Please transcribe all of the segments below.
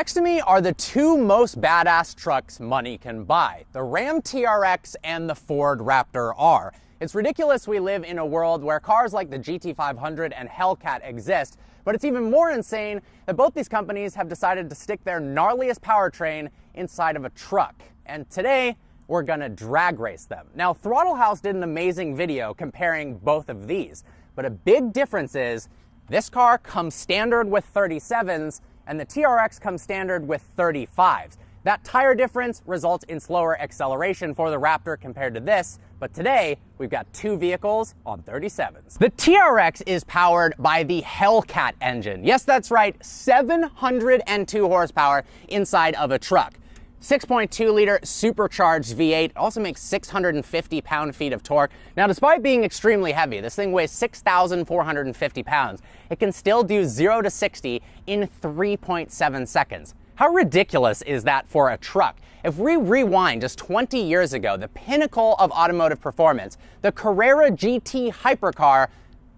Next to me are the two most badass trucks money can buy, the Ram TRX and the Ford Raptor R. It's ridiculous we live in a world where cars like the GT500 and Hellcat exist, but it's even more insane that both these companies have decided to stick their gnarliest powertrain inside of a truck. And today, we're gonna drag race them. Now, Throttle House did an amazing video comparing both of these, but a big difference is this car comes standard with 37s, and the TRX comes standard with 35s. That tire difference results in slower acceleration for the Raptor compared to this, but today we've got two vehicles on 37s. The TRX is powered by the Hellcat engine. Yes, that's right, 702 horsepower inside of a truck. 6.2 liter supercharged V8, also makes 650 pound-feet of torque. Now, despite being extremely heavy, this thing weighs 6,450 pounds, it can still do 0 to 60 in 3.7 seconds. How ridiculous is that for a truck? If we rewind just 20 years ago, the pinnacle of automotive performance, the Carrera GT hypercar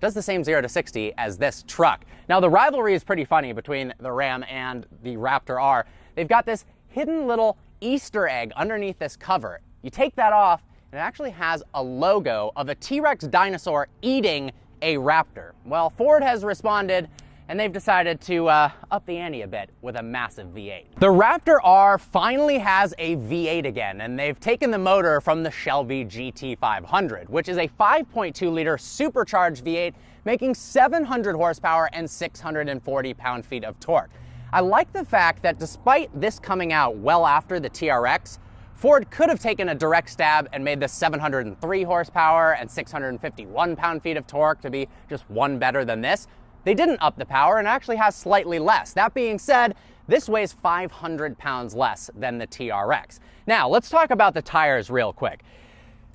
does the same 0 to 60 as this truck. Now, the rivalry is pretty funny between the Ram and the Raptor R. They've got this hidden little Easter egg underneath this cover. You take that off, and it actually has a logo of a T-Rex dinosaur eating a Raptor. Well, Ford has responded, and they've decided to up the ante a bit with a massive V8. The Raptor R finally has a V8 again, and they've taken the motor from the Shelby GT500, which is a 5.2 liter supercharged V8, making 700 horsepower and 640 pound-feet of torque. I like the fact that despite this coming out well after the TRX, Ford could have taken a direct stab and made this 703 horsepower and 651 pound-feet of torque to be just one better than this. They didn't up the power and actually has slightly less. That being said, this weighs 500 pounds less than the TRX. Now, let's talk about the tires real quick.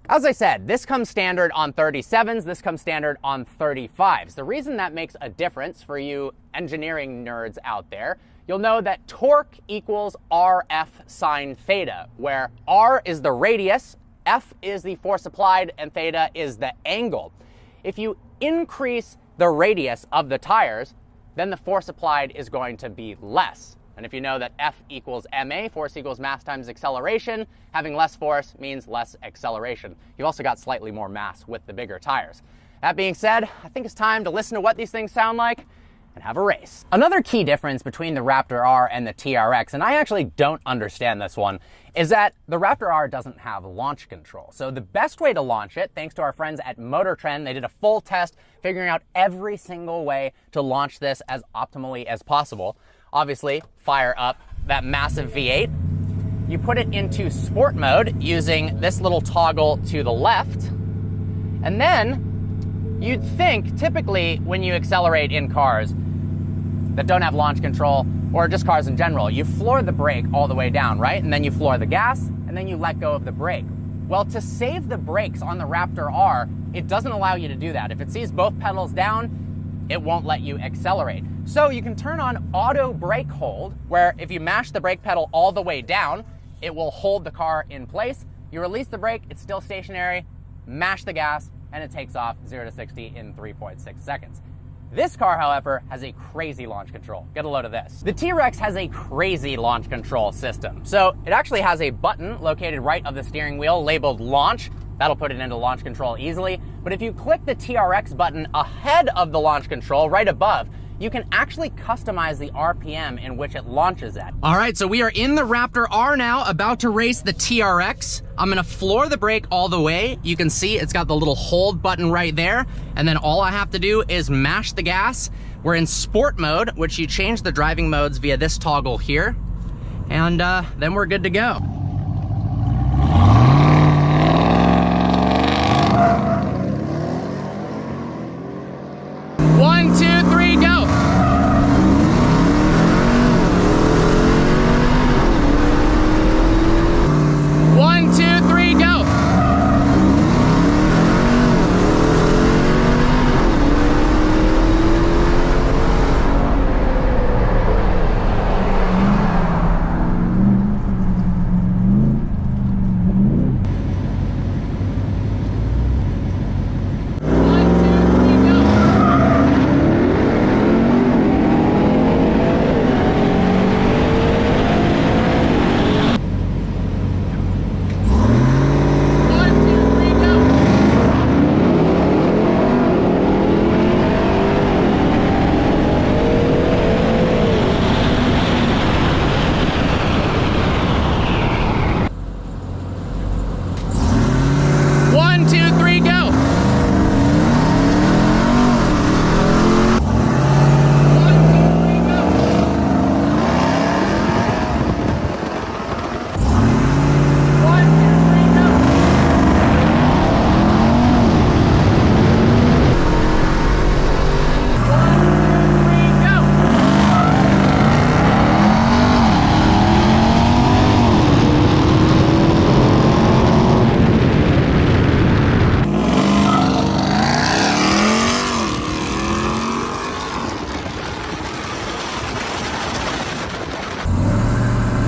As I said, this comes standard on 37s, this comes standard on 35s. The reason that makes a difference for you engineering nerds out there, you'll know that torque equals RF sine theta, where R is the radius, F is the force applied, and theta is the angle. If you increase the radius of the tires, then the force applied is going to be less. And if you know that F equals ma, force equals mass times acceleration, having less force means less acceleration. You've also got slightly more mass with the bigger tires. That being said, I think it's time to listen to what these things sound like and have a race. Another key difference between the Raptor R and the TRX, and I actually don't understand this one, is that the Raptor R doesn't have launch control. So the best way to launch it, thanks to our friends at Motor Trend, they did a full test figuring out every single way to launch this as optimally as possible. Obviously, fire up that massive V8. You put it into sport mode using this little toggle to the left. And then you'd think typically when you accelerate in cars that don't have launch control, or just cars in general, you floor the brake all the way down, right? And then you floor the gas, and then you let go of the brake. Well, to save the brakes on the Raptor R, it doesn't allow you to do that. If it sees both pedals down, it won't let you accelerate. So you can turn on auto brake hold, where if you mash the brake pedal all the way down, it will hold the car in place. You release the brake, it's still stationary, mash the gas, and it takes off 0 to 60 in 3.6 seconds. This car, however, has a crazy launch control. Get a load of this. The T-Rex has a crazy launch control system. So it actually has a button located right of the steering wheel labeled launch. That'll put it into launch control easily. But if you click the TRX button ahead of the launch control, right above, you can actually customize the RPM in which it launches at. All right, so we are in the Raptor R now, about to race the TRX. I'm gonna floor the brake all the way. You can see it's got the little hold button right there. And then all I have to do is mash the gas. We're in sport mode, which you change the driving modes via this toggle here. And then we're good to go. One, two, three, go. One, two, three, go.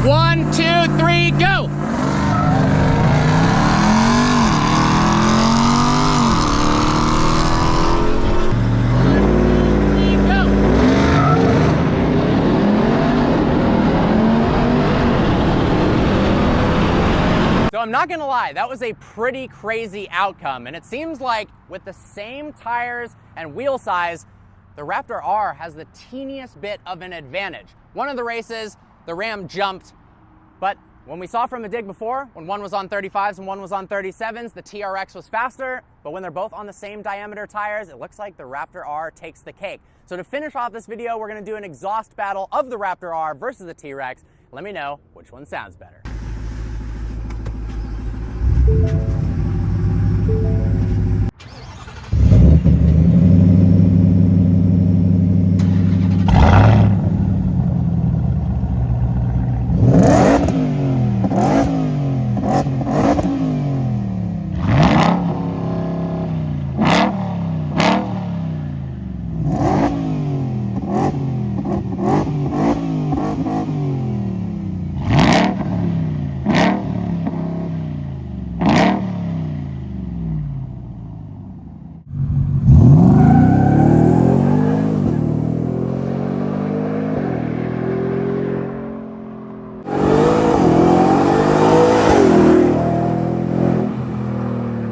1, 2, 3, go! So I'm not gonna lie, that was a pretty crazy outcome, and it seems like with the same tires and wheel size, the Raptor R has the teeniest bit of an advantage. One of the races, the Ram jumped, but when we saw from the dig before, when one was on 35s and one was on 37s, the TRX was faster, but when they're both on the same diameter tires, it looks like the Raptor R takes the cake. So to finish off this video, we're gonna do an exhaust battle of the Raptor R versus the T-Rex. Let me know which one sounds better.